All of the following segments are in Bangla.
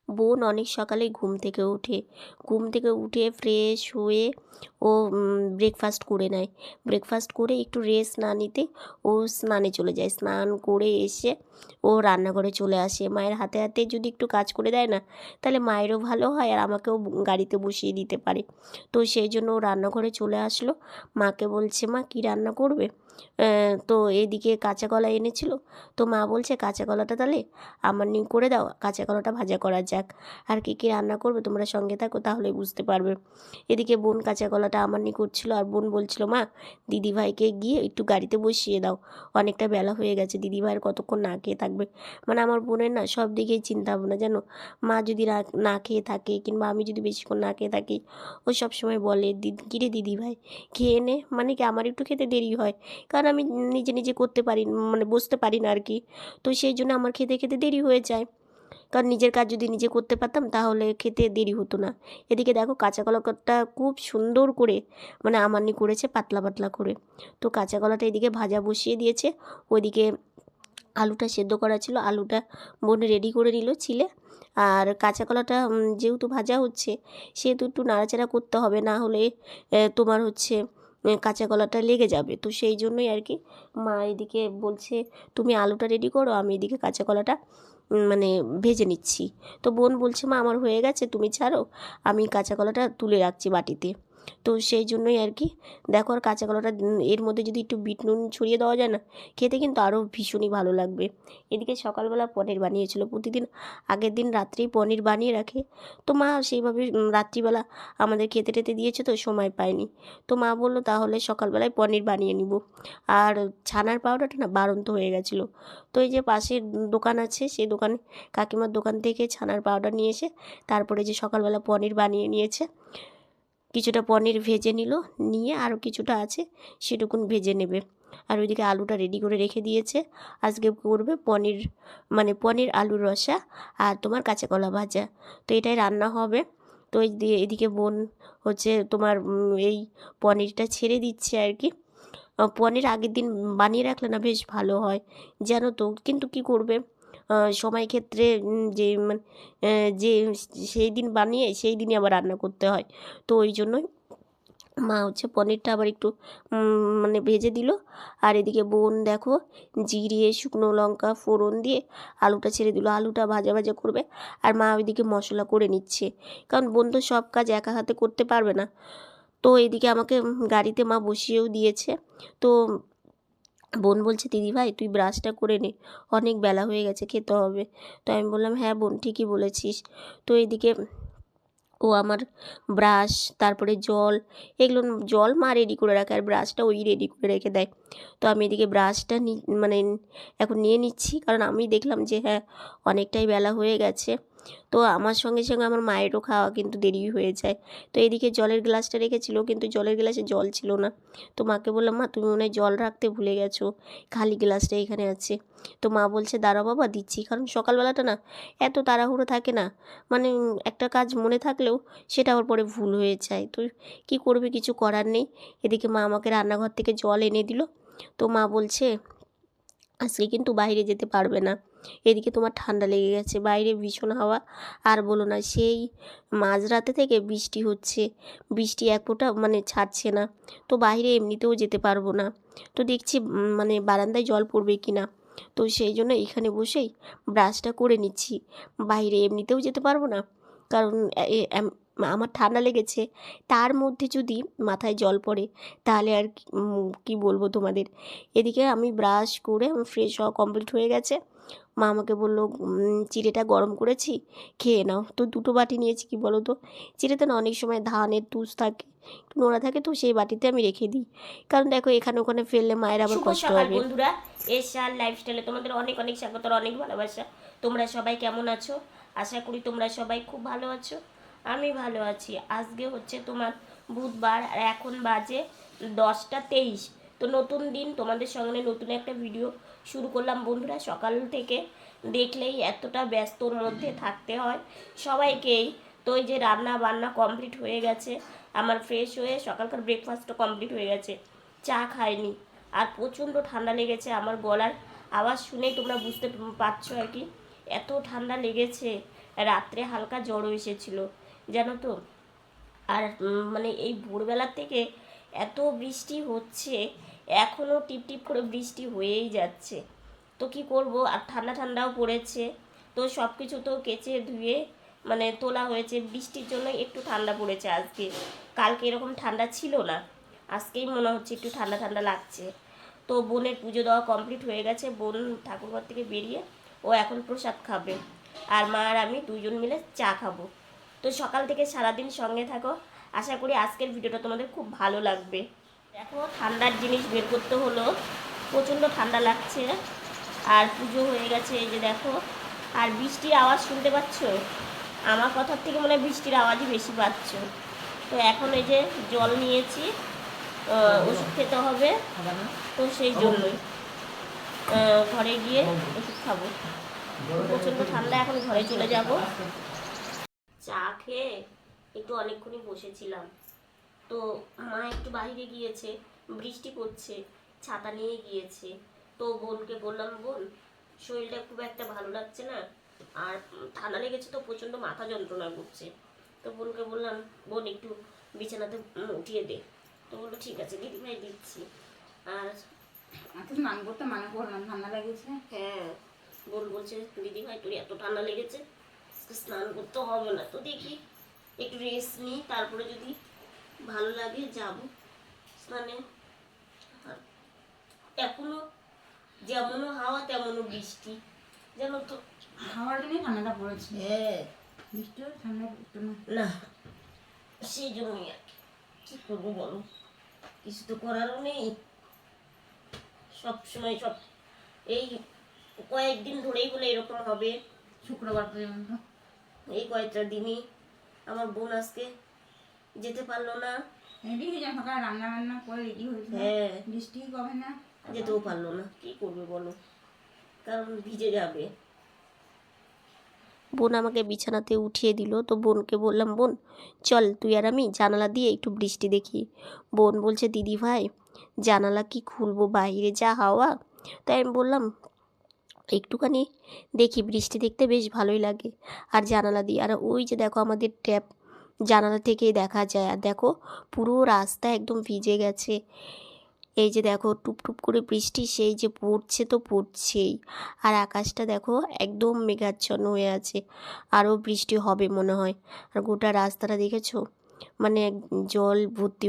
বোন অনেক সকালেই ঘুম থেকে উঠে ফ্রেশ হয়ে ও ব্রেকফাস্ট করে নেয়। ব্রেকফাস্ট করে একটু রেস্ট না নিতে ও স্নানে চলে যায়। স্নান করে এসে ও রান্নাঘরে চলে আসে। মায়ের হাতে হাতে যদি একটু কাজ করে দেয় না, তাহলে মায়েরও ভালো হয় আর আমাকেও গাড়িতে বসিয়ে দিতে পারে। তো সেই জন্য ও রান্নাঘরে চলে আসলো। মাকে বলছে, মা কী রান্না করবে? তো এদিকে কাঁচা কলা এনেছিল। তো মা বলছে, কাঁচা কলাটা তাহলে আমার করে দাও, কাঁচা কলাটা ভাজা করা যাক। আর কী কী রান্না করবে তোমরা সঙ্গে থাকো, তাহলে বুঝতে পারবে। এদিকে বোন কাঁচা কলাটা আমার করছিল, আর বোন বলছিল, মা দিদিভাইকে গিয়ে একটু গাড়িতে বসিয়ে দাও, অনেকটা বেলা হয়ে গেছে, দিদিভাইয়ের কতক্ষণ না খেয়ে থাকবে। মানে আমার বোনের না সব দিকেই চিন্তা ভাবনা, জানো। মা যদি না খেয়ে থাকে কিংবা আমি যদি বেশিক্ষণ না খেয়ে থাকি, ও সবসময় বলে, কিরে দিদিভাই খেয়ে নে। মানে কি আমার একটু খেতে দেরি হয়, কারণ আমি নিজে নিজে করতে পারি, মানে বসতে পারি না আর কি। তো সেই জন্য আমার খেতে খেতে দেরি হয়ে যায়, কারণ নিজের কাজ যদি নিজে করতে পারতাম তাহলে খেতে দেরি হতো না। এদিকে দেখো কাঁচা কলাটা খুব সুন্দর করে মানে আমান্নি করেছে, পাতলা পাতলা করে। তো কাঁচা কলাটা এদিকে ভাজা বসিয়ে দিয়েছে, ওইদিকে আলুটা সেদ্ধ করা ছিল, আলুটা বোন রেডি করে নিল ছিলে। আর কাঁচা কলাটা যেহেতু ভাজা হচ্ছে, সেহেতু একটু নাড়াচাড়া করতে হবে, না হলে তোমার হচ্ছে কাঁচা কলাটা লেগে যাবে। তো সেই জন্যই আর কি মা এদিকে বলছে, তুমি আলুটা রেডি করো, আমি এদিকে কাঁচা কলাটা মানে ভেজে নিচ্ছি। তো বোন বলছে, মা আমার হয়ে গেছে, তুমি ছাড়ো, আমি কাঁচা কলাটা তুলে রাখছি বাটিতে। তো সেই জন্যই আর কি দেখো, আর কাঁচা কলাটা এর মধ্যে যদি একটু বিট নুন ছড়িয়ে দেওয়া যায় না, খেতে কিন্তু আরও ভীষণই ভালো লাগবে। এদিকে সকালবেলা পনির বানিয়েছিল, প্রতিদিন আগের দিন রাত্রেই পনির বানিয়ে রাখে। তো মা সেইভাবে রাত্রিবেলা আমাদের খেতে টেতে দিয়েছে, তো সময় পায়নি। তো মা বললো তাহলে সকালবেলায় পনির বানিয়ে নিব। আর ছানার পাউডারটা না বাড়ন্ত হয়ে গেছিলো। তো এই যে পাশের দোকান আছে, সেই দোকানে কাকিমার দোকান থেকে ছানার পাউডার নিয়ে এসে তারপরে যে সকালবেলা পনির বানিয়ে নিয়েছে। কিছুটা পনির ভেজে নিল, নিয়ে আরও কিছুটা আছে সেটুকুন ভেজে নেবে। আর ওইদিকে আলুটা রেডি করে রেখে দিয়েছে। আজকে করবে পনির, মানে পনির আলুর রসা আর তোমার কাঁচা কলা ভাজা। তো এটাই রান্না হবে। তো এদিকে বোন হচ্ছে তোমার এই পনিরটা ছেড়ে দিচ্ছে আর কি। পনির আগের দিন বানিয়ে রাখলে না বেশ ভালো হয়, জানো তো। কিন্তু কি করবে, সময় ক্ষেত্রে যে মানে যে সেই দিন বানিয়ে সেই দিনই আবার রান্না করতে হয়। তো ওই জন্যই মা হচ্ছে পনিরটা আবার একটু মানে ভেজে দিল। আর এদিকে বোন দেখো জিরে শুকনো লঙ্কা ফোড়ন দিয়ে আলুটা ছেড়ে দিল, আলুটা ভাজা ভাজা করবে। আর মা ওইদিকে মশলা করে নিচ্ছে, কারণ বোন তো সব কাজ একা হাতে করতে পারবে না। তো এদিকে আমাকে গাড়িতে মা বসিয়েও দিয়েছে। তো বোন বলছে, দিদিভাই তুই ব্রাশটা করে নে, অনেক বেলা হয়ে গেছে, খেতে হবে। তো আমি বললাম, হ্যাঁ বোন ঠিকই বলেছিস। তো এদিকে ও আমার ব্রাশ, তারপরে জল, এগুলো জল মা রেডি করে রাখে আর ব্রাশটা ওই রেডি করে রেখে দেয়। তো আমি এদিকে ব্রাশটা মানে এখন নিয়ে নিচ্ছি, কারণ আমি দেখলাম যে হ্যাঁ অনেকটাই বেলা হয়ে গেছে। তো আমার সঙ্গে সঙ্গে আমার মায়েরও খাওয়া কিন্তু দেরি হয়ে যায়। তো এদিকে জলের গ্লাসটা রেখেছিল, কিন্তু জলের গ্লাসে জল ছিল না। তো মাকে বললাম, মা তুমি মনে হয় জল রাখতে ভুলে গেছো, খালি গ্লাসটা এখানে আছে। তো মা বলছে, দাঁড়াও বাবা দিচ্ছি, কারণ সকালবেলাটা না এত তাড়াহুড়ো থাকে না, মানে একটা কাজ মনে থাকলেও সেটা আবার পরে ভুল হয়ে যায়। তো কী করবে, কিছু করার নেই। এদিকে মা আমাকে রান্নাঘর থেকে জল এনে দিল। তো মা বলছে, আজকে কিন্তু বাইরে যেতে পারবে না, এদিকে তোমার ঠান্ডা লেগে গেছে, বাইরে ভীষণ হাওয়া। আর বলো না, সেই মাঝরাতে থেকে বৃষ্টি হচ্ছে, বৃষ্টি এক ফোঁটা মানে ছাড়ছে না। তো বাইরে এমনিতেও যেতে পারবো না। তো দেখছি মানে বারান্দায় জল পড়বে কি না। তো সেই জন্য এখানে বসেই ব্রাশটা করে নিচ্ছি, বাইরে এমনিতেও যেতে পারবো না, কারণ আমার ঠান্ডা লেগেছে, তার মধ্যে যদি মাথায় জল পড়ে তাহলে আর কি বলবো তোমাদের। এদিকে আমি ব্রাশ করে আমার ফ্রেশ হওয়া কমপ্লিট হয়ে গেছে। মা আমাকে বললো, চিড়েটা গরম করেছি, খেয়ে নাও। তো দুটো বাটি নিয়েছি, কি বলো তো, চিড়েতে না অনেক সময় ধানের তুষ থাকে, একটু নোড়া থাকে, তো সেই বাটিতে আমি রেখে দিই, কারণ দেখো এখানে ওখানে ফেললে মায়ের আবার কষ্ট হবে। বন্ধুরা, এশার লাইফস্টাইলে তোমাদের অনেক অনেক স্বাগত, অনেক ভালোবাসা। তোমরা সবাই কেমন আছো? আশা করি তোমরা সবাই খুব ভালো আছো, আমি ভালো আছি। আজকে হচ্ছে তোমার বুধবার, আর এখন বাজে 10টা 23। তো নতুন দিন, তোমাদের সঙ্গে নতুন একটা ভিডিও শুরু করলাম বন্ধুরা। সকাল থেকে দেখলেই এতটা ব্যস্তর মধ্যে থাকতে হয় সবাইকেই। তো এই যে রান্না বান্না কমপ্লিট হয়ে গেছে, আমার ফ্রেশ হয়ে সকালকার ব্রেকফাস্টও কমপ্লিট হয়ে গেছে, চা খাইনি। আর প্রচণ্ড ঠান্ডা লেগেছে, আমার গলার আওয়াজ শুনেই তোমরা বুঝতে পারছো আর কি, এত ঠান্ডা লেগেছে। রাত্রে হালকা জ্বরও এসেছিলো জানো তো। আর মানে এই ভোরবেলার থেকে এত বৃষ্টি হচ্ছে, এখনও টিপ টিপ করে বৃষ্টি হয়েই যাচ্ছে। তো কি করব, আর ঠান্ডা ঠান্ডাও পড়েছে, তো সব কিছু তো কেচে ধুয়ে মানে তোলা হয়েছে। বৃষ্টির জন্য একটু ঠান্ডা পড়েছে আজকে, কালকে এরকম ঠান্ডা ছিল না, আজকেই মনে হচ্ছে একটু ঠান্ডা ঠান্ডা লাগছে। তো বোনের পুজো দেওয়া কমপ্লিট হয়ে গেছে, বোন ঠাকুরঘর থেকে বেরিয়ে ও এখন প্রসাদ খাবে, আর মা আর আমি দুজন মিলে চা খাবো। তো সকাল থেকে সারাদিন সঙ্গে থাকো, আশা করি আজকের ভিডিওটা তোমাদের খুব ভালো লাগবে। দেখো ঠান্ডার জিনিস বের করতে হলো, প্রচণ্ড ঠান্ডা লাগছে। আর পুজো হয়ে গেছে, এই যে দেখো। আর বৃষ্টির আওয়াজ শুনতে পাচ্ছ? আমার কথার থেকে মনে হয় বৃষ্টির আওয়াজই বেশি পাচ্ছ। তো এখন এই যে জল নিয়েছি, ওষুধ খেতে হবে, তো সেই জন্যই ঘরে গিয়ে ওষুধ খাবো। প্রচণ্ড ঠান্ডা, এখন ঘরে চলে যাব। চা খেয়ে একটু অনেকক্ষণই বসেছিলাম, তো মা একটু বাইরে গিয়েছে, বৃষ্টি পড়ছে, ছাতা নিয়ে গিয়েছে। তো বোনকে বললাম, বোন শরীরটা খুব একটা ভালো লাগছে না, আর ঠান্ডা লেগেছে, তো প্রচণ্ড মাথা যন্ত্রণা করছে। তো বোনকে বললাম, বোন একটু বিছানাতে উঠিয়ে দে। তো বললো ঠিক আছে দিদিভাই দিচ্ছি। আর স্নান করতে মানা করলাম, ঠান্ডা লেগেছে। হ্যাঁ, বোন বলছে দিদিভাই তোর এত ঠান্ডা লেগেছে, স্নান করতে হবে না। তো দেখি একটু রেস্ট নিই, তারপরে যদি ভালো লাগে যাব স্নানে। আর এখনো যেমনও হাওয়া তেমনও বৃষ্টি, জানো তো। হাওয়ার জন্যই ঠান্ডাটা পড়েছে, হ্যাঁ বৃষ্টিও ঠান্ডা পড়তো না। না, সেই জন্যই আর কি করবো বলো, কিছু তো করারও নেই। সব সময় সব এই কয়েকদিন ধরেই বলে এরকম হবে, শুক্রবার পর্যন্ত এই কয়েকটা দিনই। আমার বোন আজকে যেতে পারলো না, রেডি হয়ে যায়, সকালে রান্না বান্না করে রেডি হয়েছে, হ্যাঁ বৃষ্টি কমে না, যেতেও পারলো না। কি করবে বলো, কারণ ভিজে যাবে। বোন আমাকে বিছানাতে উঠিয়ে দিল, তো বোনকে বললাম, বোন চল তুই আর আমি জানালা দিয়ে একটু বৃষ্টি দেখি। বোন বলছে দিদি ভাই জানালা কি খুলবো, বাইরে যা হাওয়া। তাই আমি বললাম একটুখানি দেখি, বৃষ্টি দেখতে বেশ ভালোই লাগে। আর জানালা দিয়ে, আর ওই যে দেখো আমাদের ট্যাপ জানালা থেকেই দেখা যায়, আর দেখো পুরো রাস্তা একদম ভিজে গেছে। এই যে দেখো টুপ টুপ করে বৃষ্টি সেই যে পড়ছে তো পড়ছেই, আর আকাশটা দেখো একদম মেঘাচ্ছন্ন হয়ে আছে, আরও বৃষ্টি হবে মনে হয়। আর গোটা রাস্তাটা দেখেছো, মানে জল ভর্তি।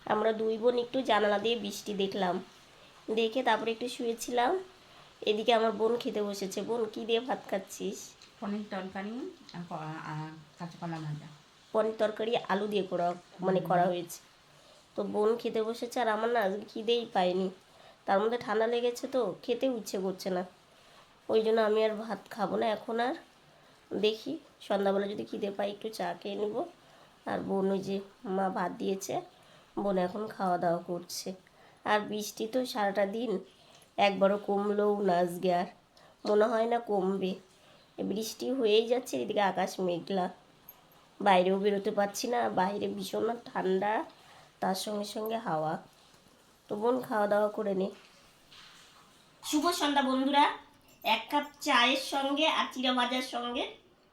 আমরা দুই বোন একটু জানালা দিয়ে বৃষ্টি দেখলাম, দেখে তারপরে একটু শুয়েছিলাম। এদিকে আমার বোন খেতে বসেছে। বোন কি দিয়ে ভাত খাচ্ছিস? পনির তরকারি আর কাঁচা কলা ভাজা। পনির তরকারি আলু দিয়ে করা হয়েছে। তো বোন খেতে বসেছে, আর আমার না আজকে খিদেই পাইনি, তার মধ্যে ঠান্ডা লেগেছে, তো খেতে ইচ্ছে করছে না। ওই জন্য আমি আর ভাত খাবো না এখন। আর দেখি সন্ধ্যাবেলা যদি খিদে পাই একটু চা খেয়ে নেব। আর বোন ওই যে মা ভাত দিয়েছে, বোন এখন খাওয়া দাওয়া করছে। আর বৃষ্টি তো সারাটা দিন, একবারও কমলেও না আজকে, আর মনে হয় না কমবে। বৃষ্টি হয়েই যাচ্ছে, এদিকে আকাশ মেঘলা, বাইরেও বেরোতে পারছি না, বাইরে ভীষণ ঠান্ডা, তার সঙ্গে সঙ্গে হাওয়া। তো বোন খাওয়া দাওয়া করে নে। শুভ সন্ধ্যা বন্ধুরা, এক কাপ চায়ের সঙ্গে আর চিড়া ভাজার সঙ্গে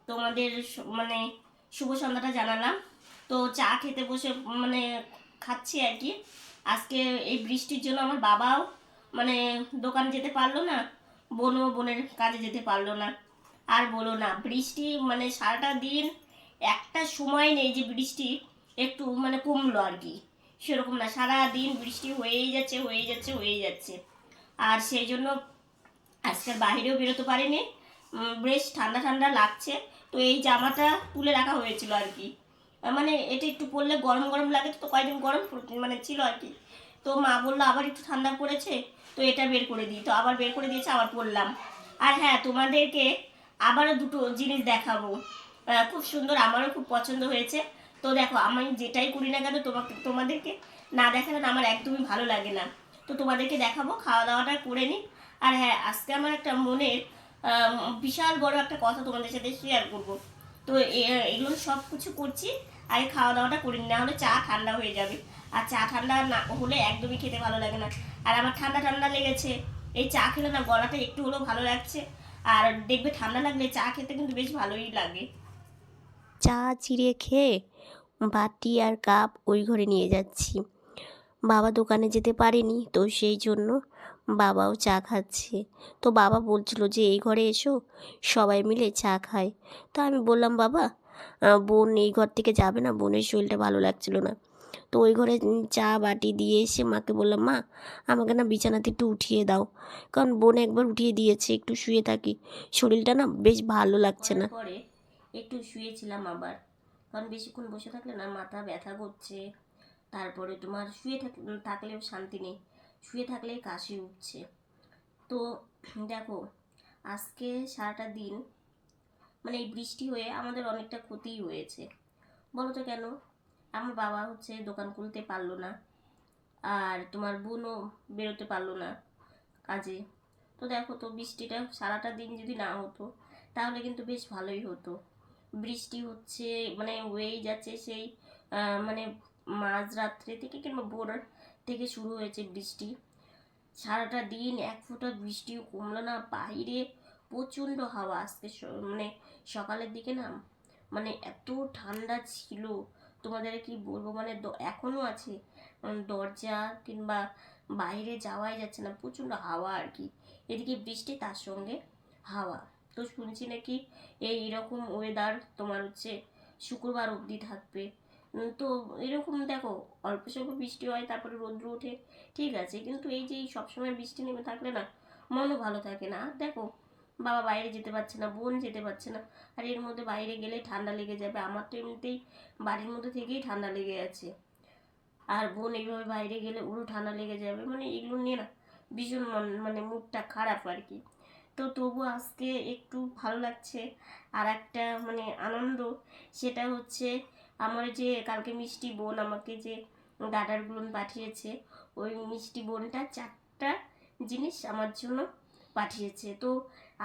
তোমাদের মানে শুভ সন্ধ্যাটা জানালাম। তো চা খেতে বসে মানে খাচ্ছি আর কি। আজকে এই বৃষ্টির জন্য আমার বাবাও মানে দোকানে যেতে পারলো না, বোনও বোনের কাজে যেতে পারলো না। আর বলো না, বৃষ্টি মানে সারাটা দিন একটা সময় নেই যে বৃষ্টি একটু মানে কমলো আর কি, সেরকম না, সারা দিন বৃষ্টি হয়েই যাচ্ছে হয়েই যাচ্ছে হয়েই যাচ্ছে। আর সেই জন্য আজকের বাইরেও বেরোতে পারিনি, বেশ ঠান্ডা ঠান্ডা লাগছে। তো এই জামাটা তুলে রাখা হয়েছিল আর কি, মানে এটা একটু পরলে গরম গরম লাগে, তো কয়েকদিন গরম মানে ছিল আর কি। তো মা বললো আবার একটু ঠান্ডা পড়েছে, তো এটা বের করে দিই, তো আবার বের করে দিয়েছে, আবার পরলাম। আর হ্যাঁ, তোমাদেরকে আবারও দুটো জিনিস দেখাবো, খুব সুন্দর, আমারও খুব পছন্দ হয়েছে। তো দেখো আমি যেটাই করি না কেন তোমাদেরকে না দেখালে না আমার একদমই ভালো লাগে না। তো তোমাদেরকে দেখাবো, খাওয়া দাওয়াটা করে নিই। আর হ্যাঁ, আজকে আমার একটা মনের বিশাল বড় একটা কথা তোমাদের সাথে শেয়ার করবো। তো এগুলো সব কিছু করছি, আগে খাওয়া দাওয়াটা করি, না হলে চা ঠান্ডা হয়ে যাবে। আর চা ঠান্ডা না হলে একদমই খেতে ভালো লাগে না। আর আমার ঠান্ডা ঠান্ডা লেগেছে, এই চা খেলে না গলাটা একটু হলেও ভালো লাগছে। আর দেখবে ঠান্ডা লাগলে চা খেতে কিন্তু বেশ ভালোই লাগে। চা চিড়ে খেয়ে বাটি আর কাপ ওই ঘরে নিয়ে যাচ্ছি। বাবা দোকানে যেতে পারেনি, তো সেই জন্য বাবাও চা খাচ্ছে। তো বাবা বলছিল যে এই ঘরে এসো, সবাই মিলে চা খায়। তো আমি বললাম বাবা, বোন এই ঘর থেকে যাবে না, বোনের শরীরটা ভালো লাগছিল না। তো ওই ঘরে চা বাটি দিয়ে এসে মাকে বললাম, মা আমাকে না বিছানাতে একটু উঠিয়ে দাও, কারণ বোন একবার উঠিয়ে দিয়েছে, একটু শুয়ে থাকি, শরীরটা না বেশ ভালো লাগছে না। পরে একটু শুয়েছিলাম আবার, কারণ বেশিক্ষণ বসে থাকলে না মাথা ব্যথা করছে। তারপরে তোমার থাকলেও শান্তি নেই, শুয়ে থাকলেই কাশি উঠছে। তো দেখো, আজকে সারাটা দিন মানে এই বৃষ্টি হয়ে আমাদের অনেকটা ক্ষতিই হয়েছে। বলো তো কেন? আমার বাবা হচ্ছে দোকান খুলতে পারলো না, আর তোমার বোনও বেরোতে পারলো না কাজে। তো দেখো তো, বৃষ্টিটা সারাটা দিন যদি না হতো তাহলে কিন্তু বেশ ভালোই হতো। বৃষ্টি হচ্ছে মানে হয়েই যাচ্ছে সেই মানে মাঝরাত্রে থেকে কিংবা ভোর থেকে শুরু হয়েছে বৃষ্টি। সারাটা দিন এক ফোঁটা বৃষ্টিও কমলো না। বাইরে প্রচণ্ড হাওয়া। আজকে মানে সকালের দিকে না মানে এত ঠান্ডা ছিল, তোমাদের কি বলবো, মানে এখনও আছে, দরজা কিংবা বাইরে যাওয়াই যাচ্ছে না, প্রচণ্ড হাওয়া আর কি। এদিকে বৃষ্টি তার সঙ্গে হাওয়া। তো শুনছি নাকি এইরকম ওয়েদার তোমার হচ্ছে শুক্রবার অবধি থাকবে। তো এরকম দেখো, অল্প স্বল্প বৃষ্টি হয় তারপরে রৌদ্র ওঠে, ঠিক আছে, কিন্তু এই যে সবসময় বৃষ্টি নেমে থাকলে না মনও ভালো থাকে না। আর দেখো, বাবা বাইরে যেতে পারছে না, বোন যেতে পারছে না, আর এর মধ্যে বাইরে গেলে ঠান্ডা লেগে যাবে। আমার তো এমনিতেই বাড়ির মধ্যে থেকেই ঠান্ডা লেগে আছে, আর বোন এইভাবে বাইরে গেলে ওরও ঠান্ডা লেগে যাবে, মানে এগুলো নিয়ে না ভীষণ মানে মুডটা খারাপ আর কি। তো তবু আজকে একটু ভালো লাগছে। আর একটা মানে আনন্দ, সেটা হচ্ছে আমার যে কালকে মিষ্টি বোন আমাকে যে গাডারগুলো পাঠিয়েছে, ওই মিষ্টি বোনটা 4টা জিনিস আমার জন্য পাঠিয়েছে। তো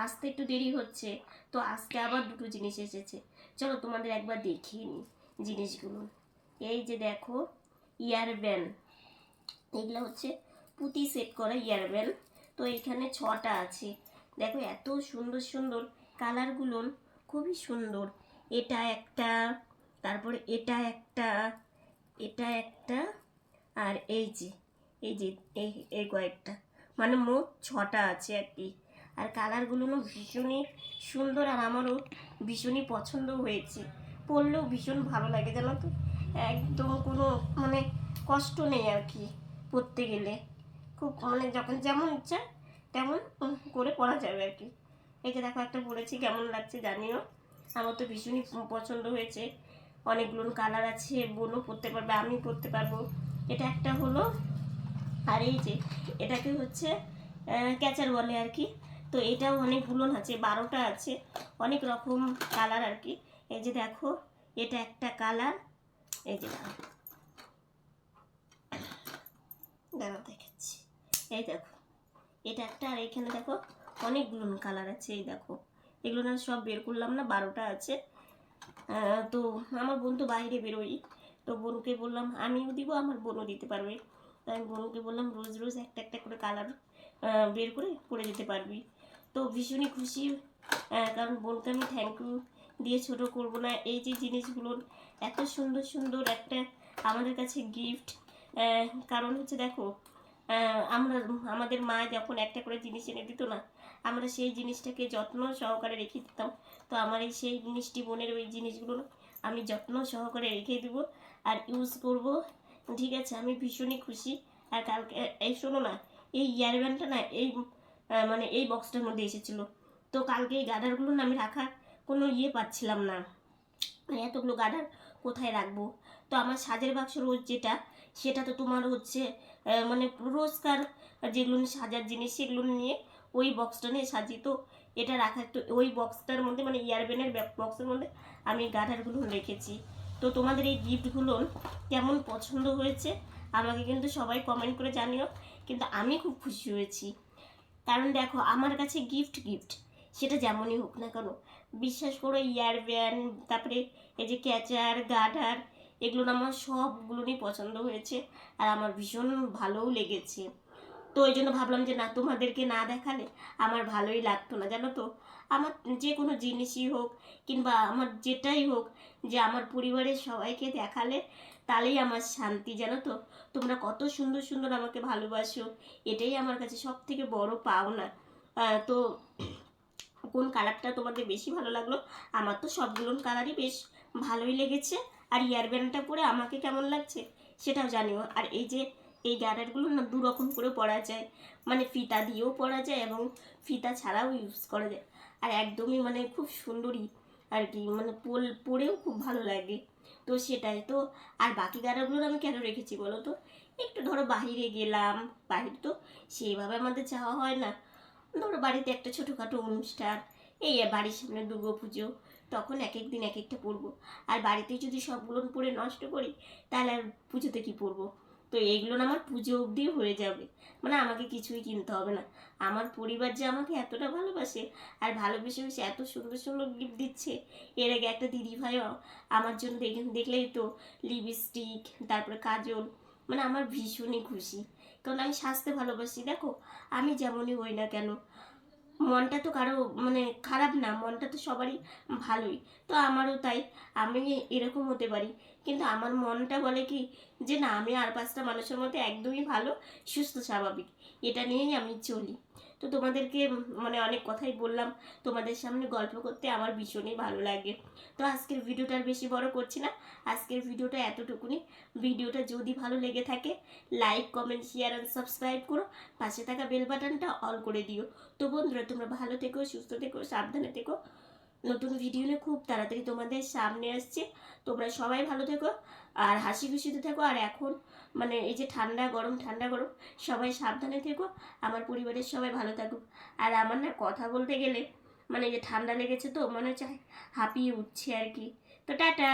আসতে একটু দেরি হচ্ছে, তো আজকে আবার 2টো জিনিস এসেছে। চলো তোমাদের একবার দেখিয়ে নিই জিনিসগুলো। এই যে দেখো, ইয়ারব্যান, এগুলো হচ্ছে পুঁতি সেট করা ইয়ারব্যান। তো এখানে 6টা আছে। দেখো এত সুন্দর সুন্দর কালারগুলো, খুবই সুন্দর। এটা একটা, তারপরে এটা একটা, এটা একটা, আর এই যে এই এই কয়েকটা, মানে মোট 6টা আছে আর কি। আর কালারগুলো ভীষণই সুন্দর, আর আমারও ভীষণই পছন্দ হয়েছে। পরলেও ভীষণ ভালো লাগে জানো তো, একদম কোনো মানে কষ্ট নেই আর কি পরতে গেলে। খুব মানে যখন যেমন ইচ্ছা তেমন করে পরা যাবে আর কি। এই যে দেখো একটা পরেছি, কেমন লাগছে জানিও। আমার তো ভীষণই পছন্দ হয়েছে। অনেকগুলো কালার আছে, বোনও পরতে পারবে, আমি পরতে পারবো। এটা একটা হলো, আর এই যে এটাকে হচ্ছে ক্যাচার বলে আর কি। তো এটাও অনেকগুলো আছে, 12টা আছে, অনেক রকম কালার আর কি। এই যে দেখো, এটা একটা কালার, এই যে দাঁড়াও দেখাচ্ছি, এই দেখো এটা একটা, আর এখানে দেখো অনেকগুলো কালার আছে। এই দেখো, এগুলো না সব বের করলাম না, 12টা আছে। তো আমার বোন তো বাইরে বেরোই, তো বোনকে বললাম আমিও দিব, আমার বোনও দিতে পারবে। তাই আমি বোনকে বললাম রোজ রোজ একটা একটা করে কালার বের করে পরে যেতে পারবি। তো ভীষণই খুশি, কারণ বোনকে আমি থ্যাংক ইউ দিয়ে ছোট করব না। এই যে জিনিসগুলো এত সুন্দর সুন্দর একটা আমাদের কাছে গিফট, কারণ হচ্ছে দেখো, আমরা আমাদের মা যখন একটা করে জিনিস এনে দিত না, আমরা সেই জিনিসটাকে যত্ন সহকারে রেখে দিতাম। তো আমার এই সেই মিষ্টি বোনের ওই জিনিসগুলো আমি যত্ন সহকারে রেখে দেবো আর ইউজ করব, ঠিক আছে। আমি ভীষণই খুশি। আর কালকে এই শোনো না, এই ইয়ারব্যান্ডটা না এই মানে এই বক্সটার মধ্যে এসেছিলো। তো কালকে এই গার্ডারগুলো না আমি রাখার কোনো পাচ্ছিলাম না, মানে এতগুলো গার্ডার কোথায় রাখবো। তো আমার সাজের বাক্স রোজ যেটা, সেটা তো তোমার হচ্ছে মানে রোজকার যেগুলো সাজার জিনিস সেগুলো নিয়ে ওই বক্সটা নিয়ে সাজি। তো এটা রাখার, তো ওই বক্সটার মধ্যে মানে ইয়ারবেনের বক্সের মধ্যে আমি গার্ডারগুলো রেখেছি। তো তোমাদের এই গিফটগুলো কেমন পছন্দ হয়েছে আমাকে কিন্তু সবাই কমেন্ট করে জানিও। কিন্তু আমি খুব খুশি হয়েছি, কারণ দেখো আমার কাছে গিফট গিফট সেটা যেমনই হোক না কেন, বিশ্বাস করো ইয়ারব্যান্ড, তারপরে এই যে ক্যাচার গার্ডার, এগুলো আমার সবগুলোই পছন্দ হয়েছে, আর আমার ভীষণ ভালোও লেগেছে। তো ওই জন্য ভাবলাম যে না, তোমাদেরকে না দেখালে আমার ভালোই লাগতো না, জানো তো। আমার যে কোনো জিনিসই হোক কিংবা আমার যেটাই হোক, যে আমার পরিবারের সবাইকে দেখালে তাহলেই আমার শান্তি, জানো তো। তোমরা কত সুন্দর সুন্দর আমাকে ভালোবাসো, এটাই আমার কাছে সব থেকে বড় পাওনা। তো কোন কালারটা তোমাদের বেশি ভালো লাগলো? আমার তো সবগুলো কালারই বেশ ভালোই লেগেছে। আর ইয়ার ব্যান্ডটা পরে আমাকে কেমন লাগছে সেটাও জানিও। আর এই যে এই গার্ডারগুলো না দু রকম করে পরা যায়, মানে ফিতা দিয়েও পরা যায় এবং ফিতা ছাড়াও ইউজ করা যায়। আর একদমই মানে খুব সুন্দরই আর কি, মানে পরেও খুব ভালো লাগে। তো সেটাই তো। আর বাকি গার্ডারগুলো আমি কেন রেখেছি বলো তো? একটু ধরো বাহিরে গেলাম, বাহির তো সেইভাবে আমাদের যাওয়া হয় না। ধরো বাড়িতে একটা ছোটোখাটো অনুষ্ঠান, এই বাড়ির সামনে দুর্গা পুজো, তখন এক এক দিন এক একটা পরবো। আর বাড়িতে যদি সবগুলো পরে নষ্ট করি তাহলে আর পুজোতে কি পরবো? তো এইগুলো না আমার পুজো অবধি হয়ে যাবে, মানে আমাকে কিছুই কিনতে হবে না। আমার পরিবার যে আমাকে এতটা ভালোবাসে আর ভালোবেসে বেশি এত সুন্দর সুন্দর গিফট দিচ্ছে। এর আগে একটা দিদিভাইও আমার জন্য দেখলেই তো লিপস্টিক, তারপরে কাজল, মানে আমার ভীষণই খুশি। কারণ আমি সাজতে ভালোবাসি, দেখো আমি যেমনই হই না কেন, মনটা তো কারো মানে খারাপ না, মনটা তো সবারই ভালোই। তো আমারও তাই, আমি এরকম হতে পারি, কিন্তু আমার মনটা বলে কি যে না, আমি আর পাঁচটা মানুষের মধ্যে একদমই ভালো, সুস্থ, স্বাভাবিক, এটা নিয়েই আমি চলি। তো তোমাদেরকে মানে অনেক কথাই বললাম, তোমাদের সামনে গল্প করতে আমার ভীষণই ভালো লাগে। তো আজকের ভিডিওটা আর বেশি বড় করছি না, আজকের ভিডিওটা এতটুকুনি। ভিডিওটা যদি ভালো লেগে থাকে লাইক, কমেন্ট, শেয়ার আর সাবস্ক্রাইব করো, পাশে থাকা বেল বাটনটা অল করে দিও। তো বন্ধুরা, তোমরা ভালো থেকো, সুস্থ থেকো, সাবধানে থেকো। নতুন ভিডিও নিয়ে খুব তাড়াতাড়ি তোমাদের সামনে আসছে। তোমরা সবাই ভালো থেকো আর হাসি খুশিতে থেকো। আর এখন মানে এই যে ঠান্ডা গরম ঠান্ডা গরম, সবাই সাবধানে থেকো, আমার পরিবারের সবাই ভালো থাকুক। আর আমার না কথা বলতে গেলে মানে এই যে ঠান্ডা লেগেছে তো মনে হচ্ছে হাঁপিয়ে উঠছে আর কি। তো টাটা।